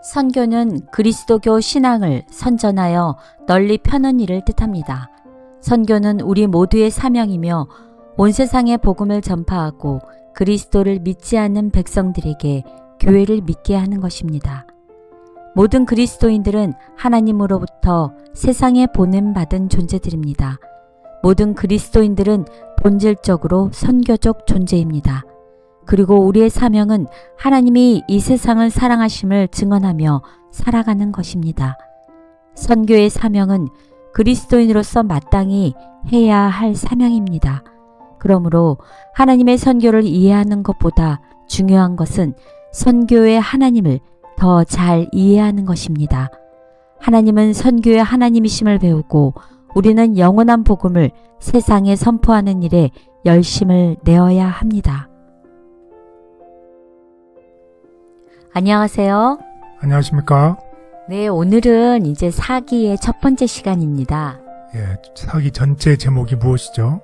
선교는 그리스도교 신앙을 선전하여 널리 펴는 일을 뜻합니다. 선교는 우리 모두의 사명이며 온 세상에 복음을 전파하고 그리스도를 믿지 않는 백성들에게 교회를 믿게 하는 것입니다. 모든 그리스도인들은 하나님으로부터 세상에 보냄받은 존재들입니다. 모든 그리스도인들은 본질적으로 선교적 존재입니다. 그리고 우리의 사명은 하나님이 이 세상을 사랑하심을 증언하며 살아가는 것입니다. 선교의 사명은 그리스도인으로서 마땅히 해야 할 사명입니다. 그러므로 하나님의 선교를 이해하는 것보다 중요한 것은 선교의 하나님을 더 잘 이해하는 것입니다. 하나님은 선교의 하나님이심을 배우고 우리는 영원한 복음을 세상에 선포하는 일에 열심을 내어야 합니다. 안녕하세요. 안녕하십니까? 네, 오늘은 이제 사기의 첫 번째 시간입니다. 예, 사기 전체 제목이 무엇이죠?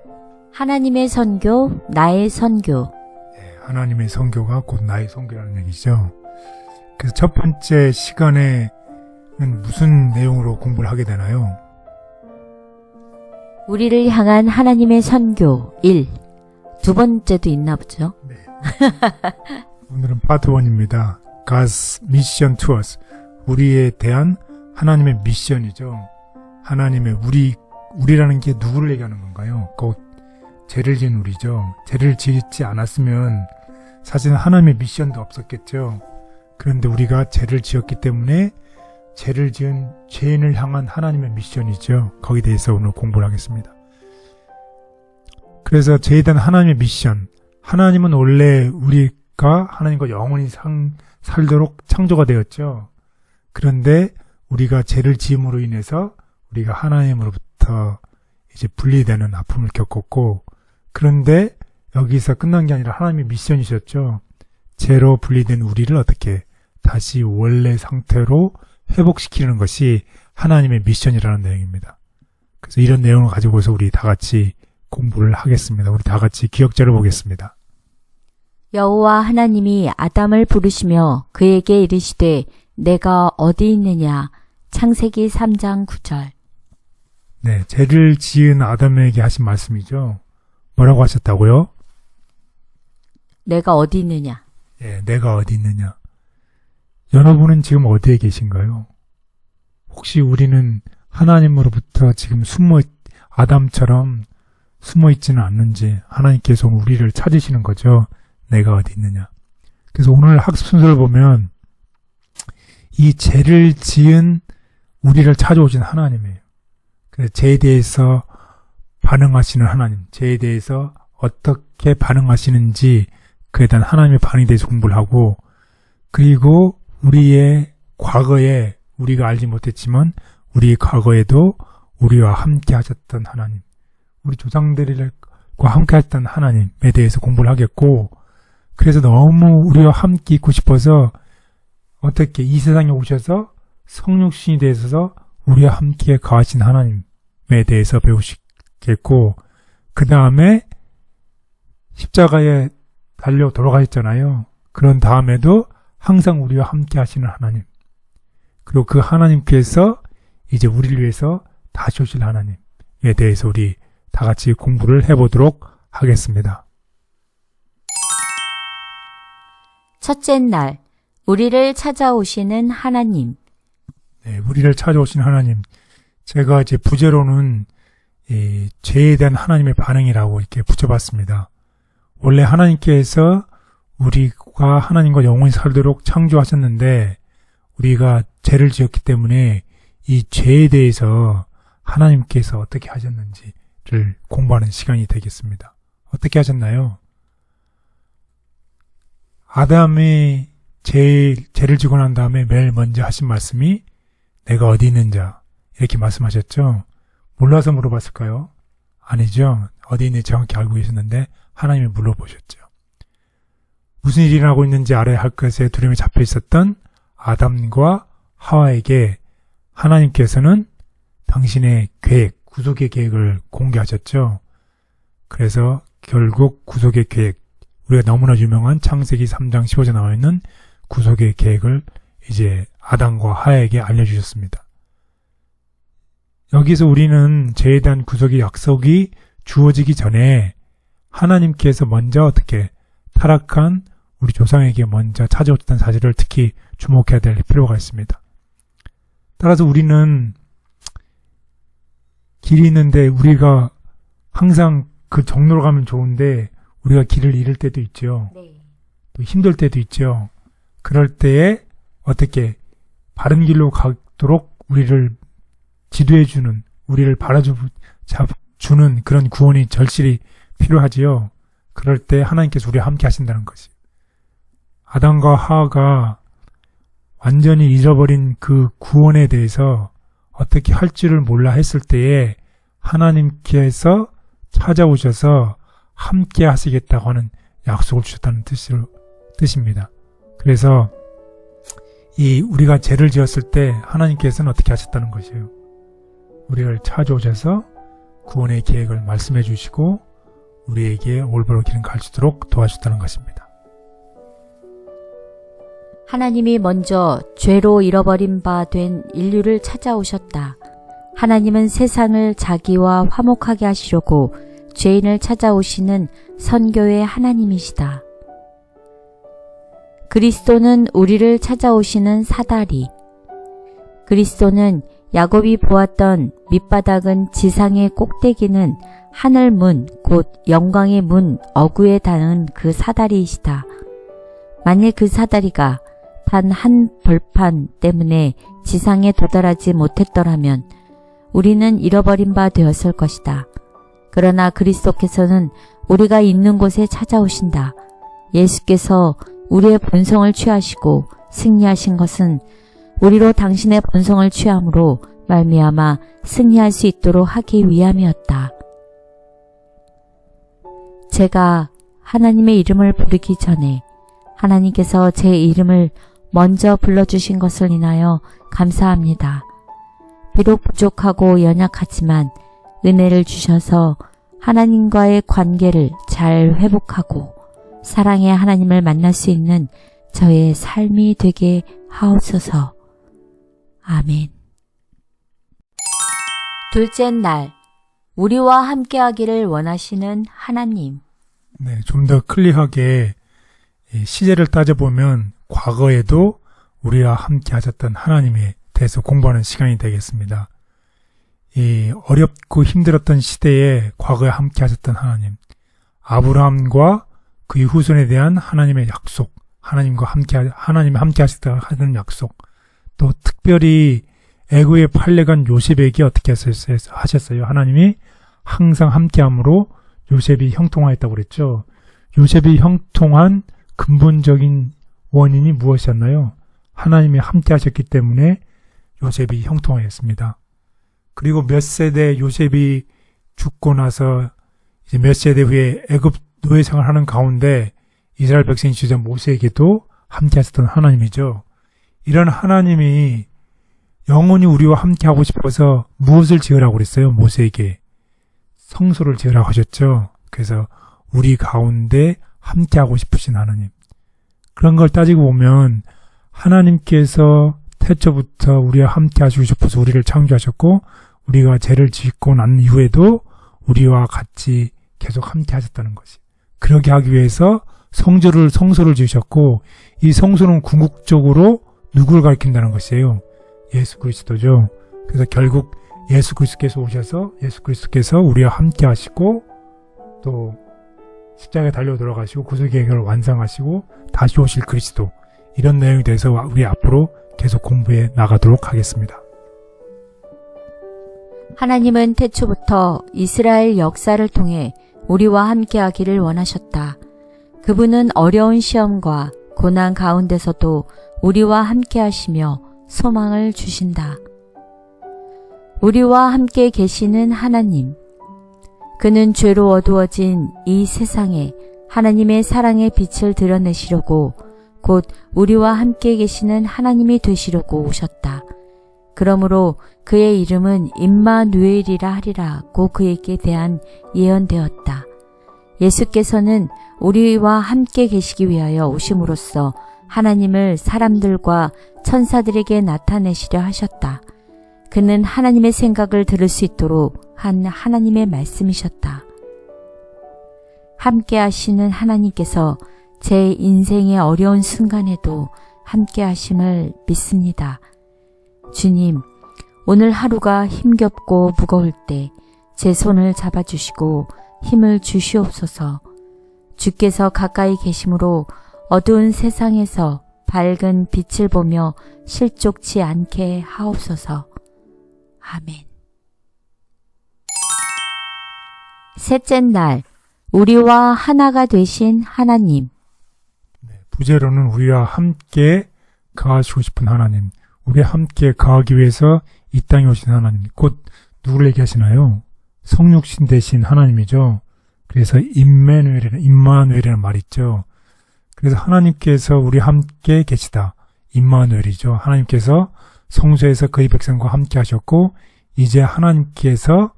하나님의 선교, 나의 선교. 예, 하나님의 선교가 곧 나의 선교라는 얘기죠. 그래서 첫 번째 시간에는 무슨 내용으로 공부를 하게 되나요? 우리를 향한 하나님의 선교 1. 두 번째도 있나 보죠? 네. 오늘은 파트 1입니다. God's Mission to Us. 우리에 대한 하나님의 미션이죠. 하나님의 우리라는 게 누구를 얘기하는 건가요? 곧 죄를 지은 우리죠. 죄를 짓지 않았으면 사실은 하나님의 미션도 없었겠죠. 그런데 우리가 죄를 지었기 때문에 죄를 지은 죄인을 향한 하나님의 미션이죠. 거기에 대해서 오늘 공부를 하겠습니다. 그래서 죄에 대한 하나님의 미션. 하나님은 원래 우리가 하나님과 영원히 살도록 창조가 되었죠. 그런데 우리가 죄를 지음으로 인해서 우리가 하나님으로부터 이제 분리되는 아픔을 겪었고, 그런데 여기서 끝난 게 아니라 하나님의 미션이셨죠. 죄로 분리된 우리를 어떻게 다시 원래 상태로 회복시키는 것이 하나님의 미션이라는 내용입니다. 그래서 이런 내용을 가지고서 우리 다 같이 공부를 하겠습니다. 우리 다 같이 기억자를 보겠습니다. 여호와 하나님이 아담을 부르시며 그에게 이르시되 내가 어디 있느냐. 창세기 3장 9절. 네, 죄를 지은 아담에게 하신 말씀이죠. 뭐라고 하셨다고요? 내가 어디 있느냐. 예, 내가 어디 있느냐. 여러분은 지금 어디에 계신가요? 혹시 우리는 하나님으로부터 지금 아담처럼 숨어 있지는 않는지 하나님께서 우리를 찾으시는 거죠. 내가 어디 있느냐. 그래서 오늘 학습 순서를 보면 이 죄를 지은 우리를 찾아오신 하나님이에요. 그래서 죄에 대해서 반응하시는 하나님, 죄에 대해서 어떻게 반응하시는지 그에 대한 하나님의 반응에 대해서 공부를 하고, 그리고 우리의 과거에 우리가 알지 못했지만 우리의 과거에도 우리와 함께 하셨던 하나님, 우리 조상들과 함께 하셨던 하나님에 대해서 공부를 하겠고, 그래서 너무 우리와 함께 있고 싶어서 어떻게 이 세상에 오셔서 성육신이 되셔서 우리와 함께 거하신 하나님에 대해서 배우시겠고, 그 다음에 십자가에 달려 돌아가셨잖아요. 그런 다음에도 항상 우리와 함께 하시는 하나님, 그리고 그 하나님께서 이제 우리를 위해서 다시 오실 하나님에 대해서 우리 다 같이 공부를 해보도록 하겠습니다. 첫째 날, 우리를 찾아오시는 하나님. 네, 우리를 찾아오신 하나님. 제가 이제 부제로는 이 죄에 대한 하나님의 반응이라고 이렇게 붙여봤습니다. 원래 하나님께서 우리가 하나님과 영원히 살도록 창조하셨는데 우리가 죄를 지었기 때문에 이 죄에 대해서 하나님께서 어떻게 하셨는지를 공부하는 시간이 되겠습니다. 어떻게 하셨나요? 아담이 죄를 지고 난 다음에 매일 먼저 하신 말씀이 내가 어디 있는 자, 이렇게 말씀하셨죠. 몰라서 물어봤을까요? 아니죠. 어디 있는지 정확히 알고 계셨는데 하나님이 물어보셨죠. 무슨 일이 일어나고 있는지 알아야 할 것에 두려움이 잡혀 있었던 아담과 하와에게 하나님께서는 당신의 계획, 구속의 계획을 공개하셨죠. 그래서 결국 구속의 계획, 우리가 너무나 유명한 창세기 3장 15절 나와 있는 구속의 계획을 이제 아담과 하와에게 알려주셨습니다. 여기서 우리는 죄에 대한 구속의 약속이 주어지기 전에 하나님께서 먼저 어떻게 타락한 우리 조상에게 먼저 찾아오셨다는 사실을 특히 주목해야 될 필요가 있습니다. 따라서 우리는 길이 있는데 우리가 항상 그 정로로 가면 좋은데 우리가 길을 잃을 때도 있죠. 또 힘들 때도 있죠. 그럴 때에 어떻게 바른 길로 가도록 우리를 지도해주는, 우리를 바라주는 그런 구원이 절실히 필요하지요. 그럴 때 하나님께서 우리와 함께 하신다는 것이. 아담과 하와가 완전히 잃어버린 그 구원에 대해서 어떻게 할 줄을 몰라 했을 때에 하나님께서 찾아오셔서 함께 하시겠다고 하는 약속을 주셨다는 뜻입니다. 그래서 우리가 죄를 지었을 때 하나님께서는 어떻게 하셨다는 것이에요. 우리를 찾아오셔서 구원의 계획을 말씀해 주시고 우리에게 올바른 길을 가르치도록 도와주셨다는 것입니다. 하나님이 먼저 죄로 잃어버린 바 된 인류를 찾아오셨다. 하나님은 세상을 자기와 화목하게 하시려고 죄인을 찾아오시는 선교의 하나님이시다. 그리스도는 우리를 찾아오시는 사다리. 그리스도는 야곱이 보았던 밑바닥은 지상의 꼭대기는 하늘 문, 곧 영광의 문 어구에 닿은 그 사다리이시다. 만일 그 사다리가 단 한 벌판 때문에 지상에 도달하지 못했더라면 우리는 잃어버린 바 되었을 것이다. 그러나 그리스도께서는 우리가 있는 곳에 찾아오신다. 예수께서 우리의 본성을 취하시고 승리하신 것은 우리로 당신의 본성을 취함으로 말미암아 승리할 수 있도록 하기 위함이었다. 제가 하나님의 이름을 부르기 전에 하나님께서 제 이름을 먼저 불러주신 것을 인하여 감사합니다. 비록 부족하고 연약하지만 은혜를 주셔서 하나님과의 관계를 잘 회복하고 사랑의 하나님을 만날 수 있는 저의 삶이 되게 하옵소서. 아멘. 둘째 날, 우리와 함께하기를 원하시는 하나님. 네, 좀 더 클리어하게 시제를 따져보면 과거에도 우리와 함께 하셨던 하나님에 대해서 공부하는 시간이 되겠습니다. 이 어렵고 힘들었던 시대에 과거에 함께 하셨던 하나님, 아브라함과 그의 후손에 대한 하나님의 약속, 하나님이 함께 하셨다 하는 약속, 또 특별히 애굽에 팔려간 요셉에게 어떻게 하셨어요? 하나님이 항상 함께함으로 요셉이 형통하였다고 그랬죠. 요셉이 형통한 근본적인 원인이 무엇이었나요? 하나님이 함께 하셨기 때문에 요셉이 형통하였습니다. 그리고 몇 세대 요셉이 죽고 나서 이제 몇 세대 후에 애굽 노예 생활을 하는 가운데 이스라엘 백성 주자 모세에게도 함께 하셨던 하나님이죠. 이런 하나님이 영원히 우리와 함께 하고 싶어서 무엇을 지으라고 그랬어요? 모세에게 성소를 지으라고 하셨죠. 그래서 우리 가운데 함께 하고 싶으신 하나님. 그런 걸 따지고 보면 하나님께서 태초부터 우리와 함께 하시고 싶어서 우리를 창조하셨고 우리가 죄를 짓고 난 이후에도 우리와 같이 계속 함께 하셨다는 것이. 그러게 하기 위해서 성소를 지으셨고 이 성소는 궁극적으로 누구를 가리킨다는 것이에요? 예수 그리스도죠. 그래서 결국 예수 그리스도께서 오셔서 예수 그리스도께서 우리와 함께 하시고 또 십자가에 달려 돌아가시고 구속 계획을 완성하시고 다시 오실 그리스도, 이런 내용에 대해서 우리 앞으로 계속 공부해 나가도록 하겠습니다. 하나님은 태초부터 이스라엘 역사를 통해 우리와 함께하기를 원하셨다. 그분은 어려운 시험과 고난 가운데서도 우리와 함께하시며 소망을 주신다. 우리와 함께 계시는 하나님. 그는 죄로 어두워진 이 세상에 하나님의 사랑의 빛을 드러내시려고 곧 우리와 함께 계시는 하나님이 되시려고 오셨다. 그러므로 그의 이름은 임마누엘이라 하리라고 그에게 대한 예언되었다. 예수께서는 우리와 함께 계시기 위하여 오심으로써 하나님을 사람들과 천사들에게 나타내시려 하셨다. 그는 하나님의 생각을 들을 수 있도록 한 하나님의 말씀이셨다. 함께 하시는 하나님께서 제 인생의 어려운 순간에도 함께 하심을 믿습니다. 주님, 오늘 하루가 힘겹고 무거울 때 제 손을 잡아주시고 힘을 주시옵소서. 주께서 가까이 계심으로 어두운 세상에서 밝은 빛을 보며 실족치 않게 하옵소서. 아멘. 셋째 날, 우리와 하나가 되신 하나님. 부제로는 우리와 함께 거하시고 싶은 하나님, 우리와 함께 거하기 위해서 이 땅에 오신 하나님, 곧 누구를 얘기하시나요? 성육신 되신 하나님이죠. 그래서 임마누엘이라는 말이 있죠. 그래서 하나님께서 우리 함께 계시다. 임마누엘이죠. 하나님께서 성소에서 그의 백성과 함께 하셨고, 이제 하나님께서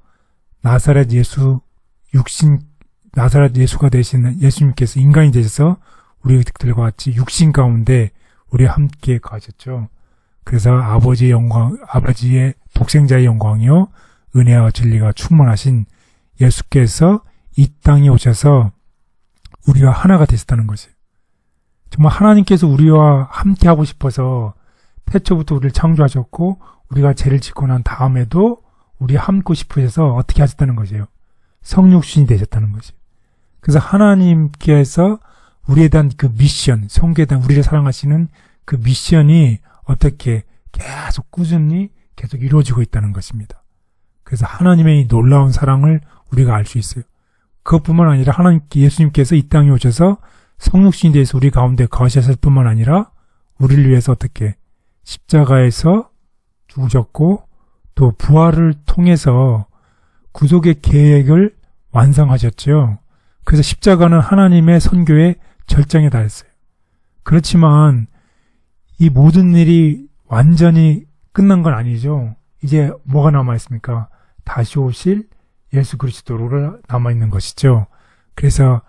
나사렛 예수가 되신 예수님께서 인간이 되셔서 우리들과 같이 육신 가운데 우리와 함께 거하셨죠. 그래서 아버지의 독생자의 영광이요, 은혜와 진리가 충만하신 예수께서 이 땅에 오셔서 우리와 하나가 되셨다는 것이에요. 정말 하나님께서 우리와 함께 하고 싶어서 태초부터 우리를 창조하셨고, 우리가 죄를 짓고 난 다음에도 우리와 함께 싶으셔서 어떻게 하셨다는 것이에요. 성육신이 되셨다는 것이에요. 그래서 하나님께서 우리에 대한 그 미션, 성교에 대한 우리를 사랑하시는 그 미션이 어떻게 계속 꾸준히 계속 이루어지고 있다는 것입니다. 그래서 하나님의 이 놀라운 사랑을 우리가 알 수 있어요. 그것뿐만 아니라 예수님께서 이 땅에 오셔서 성육신에 대해서 우리 가운데 거하셨을 뿐만 아니라 우리를 위해서 어떻게 십자가에서 죽으셨고, 또 부활을 통해서 구속의 계획을 완성하셨죠. 그래서 십자가는 하나님의 선교의 절정에 달했어요. 그렇지만 이 모든 일이 완전히 끝난 건 아니죠. 이제 뭐가 남아있습니까? 다시 오실 예수 그리스도로 남아있는 것이죠. 그래서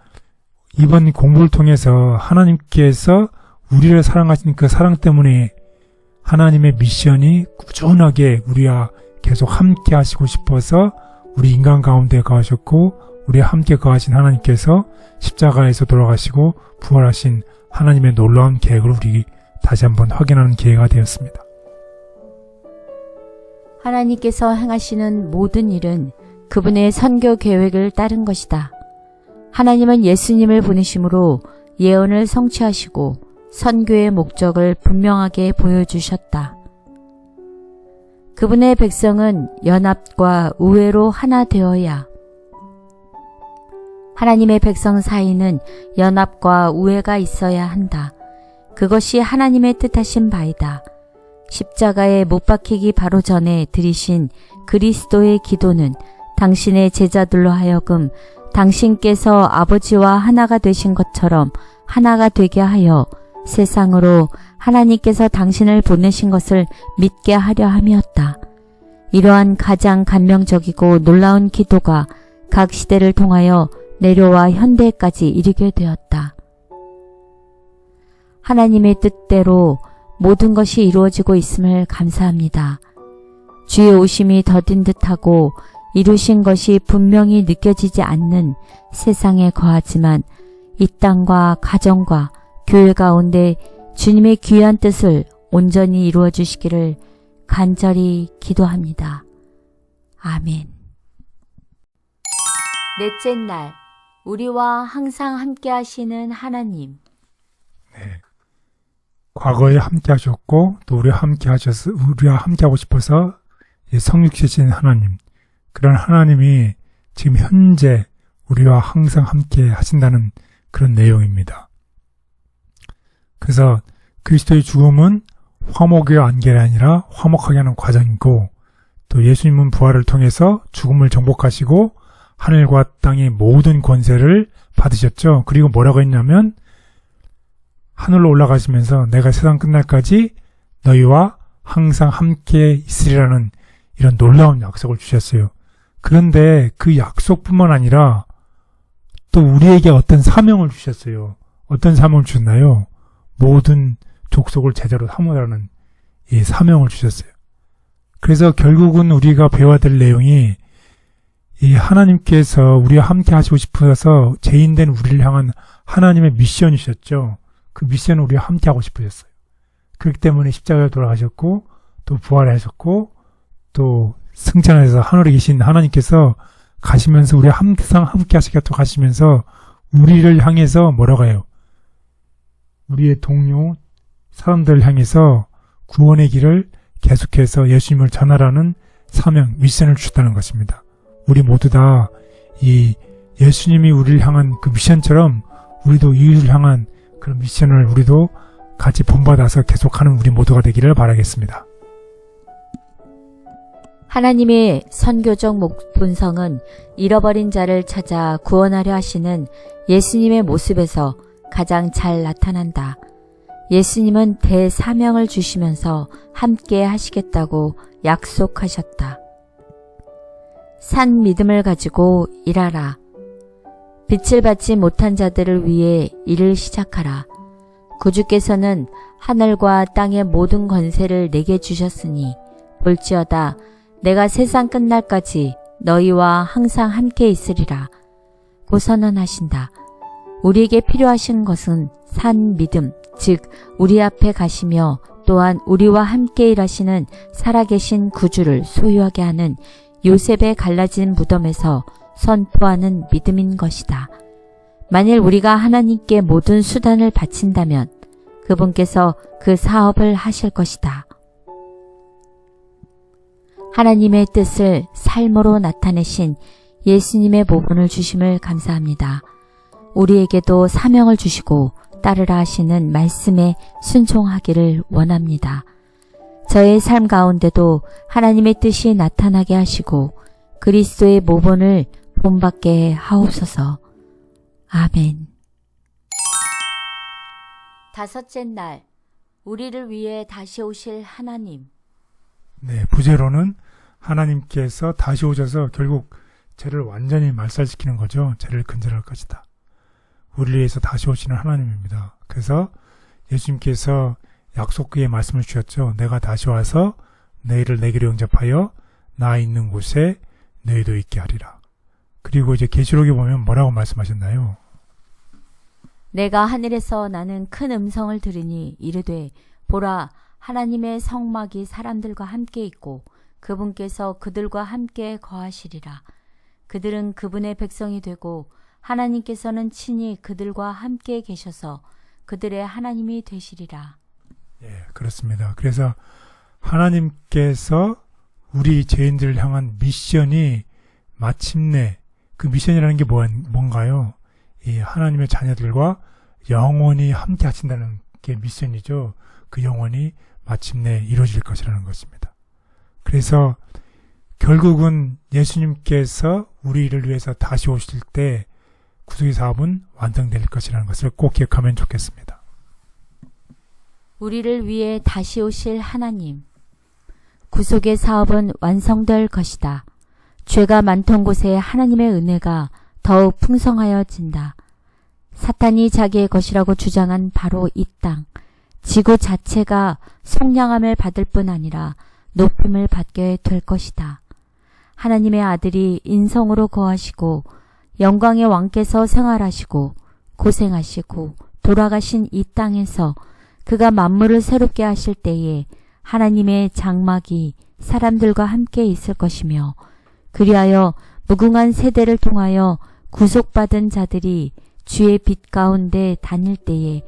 이번 공부를 통해서 하나님께서 우리를 사랑하시는 그 사랑 때문에 하나님의 미션이 꾸준하게 우리와 계속 함께 하시고 싶어서 우리 인간 가운데 거하셨고, 우리와 함께 거하신 하나님께서 십자가에서 돌아가시고 부활하신 하나님의 놀라운 계획을 우리 다시 한번 확인하는 기회가 되었습니다. 하나님께서 행하시는 모든 일은 그분의 선교 계획을 따른 것이다. 하나님은 예수님을 보내심으로 예언을 성취하시고 선교의 목적을 분명하게 보여주셨다. 그분의 백성은 연합과 우애로 하나 되어야, 하나님의 백성 사이는 연합과 우애가 있어야 한다. 그것이 하나님의 뜻하신 바이다. 십자가에 못 박히기 바로 전에 드리신 그리스도의 기도는 당신의 제자들로 하여금 당신께서 아버지와 하나가 되신 것처럼 하나가 되게 하여 세상으로 하나님께서 당신을 보내신 것을 믿게 하려 함이었다. 이러한 가장 감명적이고 놀라운 기도가 각 시대를 통하여 내려와 현대까지 이르게 되었다. 하나님의 뜻대로 모든 것이 이루어지고 있음을 감사합니다. 주의 오심이 더딘 듯하고 이루신 것이 분명히 느껴지지 않는 세상에 거하지만 이 땅과 가정과 교회 가운데 주님의 귀한 뜻을 온전히 이루어 주시기를 간절히 기도합니다. 아멘. 넷째 날, 우리와 항상 함께 하시는 하나님. 네. 과거에 함께 하셨고, 또 우리와 함께 하고 싶어서 성육신이신 하나님, 그런 하나님이 지금 현재 우리와 항상 함께 하신다는 그런 내용입니다. 그래서 그리스도의 죽음은 화목의 안개가 아니라 화목하게 하는 과정이고, 또 예수님은 부활을 통해서 죽음을 정복하시고 하늘과 땅의 모든 권세를 받으셨죠. 그리고 뭐라고 했냐면, 하늘로 올라가시면서 내가 세상 끝날까지 너희와 항상 함께 있으리라는 이런 놀라운 약속을 주셨어요. 그런데 그 약속뿐만 아니라 또 우리에게 어떤 사명을 주셨어요. 어떤 사명을 주셨나요? 모든 족속을 제자로 삼으라는 이 사명을 주셨어요. 그래서 결국은 우리가 배워야 될 내용이 이 하나님께서 우리와 함께 하시고 싶어서 죄인된 우리를 향한 하나님의 미션이셨죠. 그 미션을 우리와 함께 하고 싶으셨어요. 그렇기 때문에 십자가에 돌아가셨고 또 부활하셨고 또 승천해서 하늘에 계신 하나님께서 가시면서 우리와 항상 함께 하시겠다고 가시면서 우리를 향해서 뭐라고 해요? 우리의 동료 사람들을 향해서 구원의 길을 계속해서 예수님을 전하라는 사명, 미션을 주셨다는 것입니다. 우리 모두 다 이 예수님이 우리를 향한 그 미션처럼 우리도 이웃을 향한 그런 미션을 우리도 같이 본받아서 계속하는 우리 모두가 되기를 바라겠습니다. 하나님의 선교적 본성은 잃어버린 자를 찾아 구원하려 하시는 예수님의 모습에서 가장 잘 나타난다. 예수님은 대사명을 주시면서 함께 하시겠다고 약속하셨다. 산 믿음을 가지고 일하라. 빛을 받지 못한 자들을 위해 일을 시작하라. 구주께서는 하늘과 땅의 모든 권세를 내게 주셨으니 볼지어다 내가 세상 끝날까지 너희와 항상 함께 있으리라. 고 선언하신다. 우리에게 필요하신 것은 산 믿음, 즉 우리 앞에 가시며 또한 우리와 함께 일하시는 살아계신 구주를 소유하게 하는 요셉의 갈라진 무덤에서 선포하는 믿음인 것이다. 만일 우리가 하나님께 모든 수단을 바친다면 그분께서 그 사업을 하실 것이다. 하나님의 뜻을 삶으로 나타내신 예수님의 모본을 주심을 감사합니다. 우리에게도 사명을 주시고 따르라 하시는 말씀에 순종하기를 원합니다. 저의 삶 가운데도 하나님의 뜻이 나타나게 하시고 그리스도의 모본을 본받게 하옵소서. 아멘. 다섯째 날, 우리를 위해 다시 오실 하나님. 네, 부제로는 하나님께서 다시 오셔서 결국 죄를 완전히 말살시키는 거죠. 죄를 근절할 것이다. 우리를 위해서 다시 오시는 하나님입니다. 그래서 예수님께서 약속의 말씀을 주셨죠. 내가 다시 와서 너희를 내게로 영접하여 나 있는 곳에 너희도 있게 하리라. 그리고 이제 계시록에 보면 뭐라고 말씀하셨나요? 내가 하늘에서 나는 큰 음성을 들으니 이르되 보라 하나님의 성막이 사람들과 함께 있고 그분께서 그들과 함께 거하시리라. 그들은 그분의 백성이 되고 하나님께서는 친히 그들과 함께 계셔서 그들의 하나님이 되시리라. 예, 그렇습니다. 그래서 하나님께서 우리 죄인들을 향한 미션이 마침내 그 미션이라는 게 뭔가요? 이 하나님의 자녀들과 영원히 함께 하신다는 게 미션이죠. 그 영원히 마침내 이루어질 것이라는 것입니다. 그래서 결국은 예수님께서 우리를 위해서 다시 오실 때 구속의 사업은 완성될 것이라는 것을 꼭 기억하면 좋겠습니다. 우리를 위해 다시 오실 하나님. 구속의 사업은 완성될 것이다. 죄가 많던 곳에 하나님의 은혜가 더욱 풍성하여진다. 사탄이 자기의 것이라고 주장한 바로 이 땅, 지구 자체가 속량함을 받을 뿐 아니라 높임을 받게 될 것이다. 하나님의 아들이 인성으로 거하시고 영광의 왕께서 생활하시고 고생하시고 돌아가신 이 땅에서 그가 만물을 새롭게 하실 때에 하나님의 장막이 사람들과 함께 있을 것이며 그리하여 무궁한 세대를 통하여 구속받은 자들이 주의 빛 가운데 다닐 때에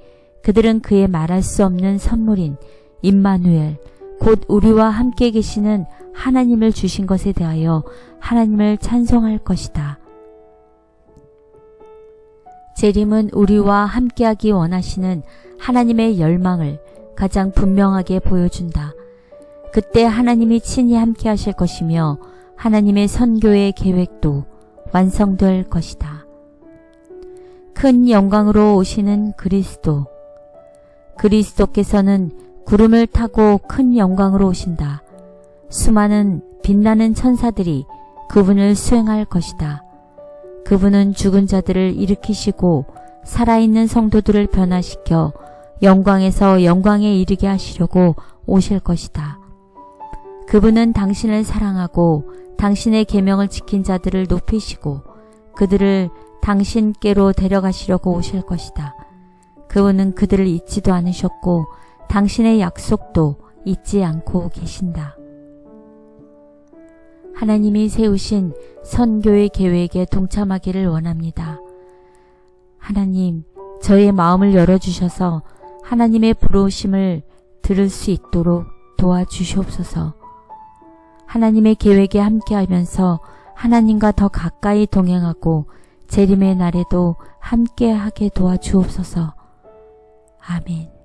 그들은 그의 말할 수 없는 선물인 임마누엘 곧 우리와 함께 계시는 하나님을 주신 것에 대하여 하나님을 찬송할 것이다. 재림은 우리와 함께하기 원하시는 하나님의 열망을 가장 분명하게 보여준다. 그때 하나님이 친히 함께 하실 것이며 하나님의 선교의 계획도 완성될 것이다. 큰 영광으로 오시는 그리스도. 그리스도께서는 구름을 타고 큰 영광으로 오신다. 수많은 빛나는 천사들이 그분을 수행할 것이다. 그분은 죽은 자들을 일으키시고 살아있는 성도들을 변화시켜 영광에서 영광에 이르게 하시려고 오실 것이다. 그분은 당신을 사랑하고 당신의 계명을 지킨 자들을 높이시고 그들을 당신께로 데려가시려고 오실 것이다. 그분은 그들을 잊지도 않으셨고 당신의 약속도 잊지 않고 계신다. 하나님이 세우신 선교의 계획에 동참하기를 원합니다. 하나님, 저의 마음을 열어주셔서 하나님의 부르심을 들을 수 있도록 도와주시옵소서. 하나님의 계획에 함께하면서 하나님과 더 가까이 동행하고 재림의 날에도 함께하게 도와주옵소서. 아멘.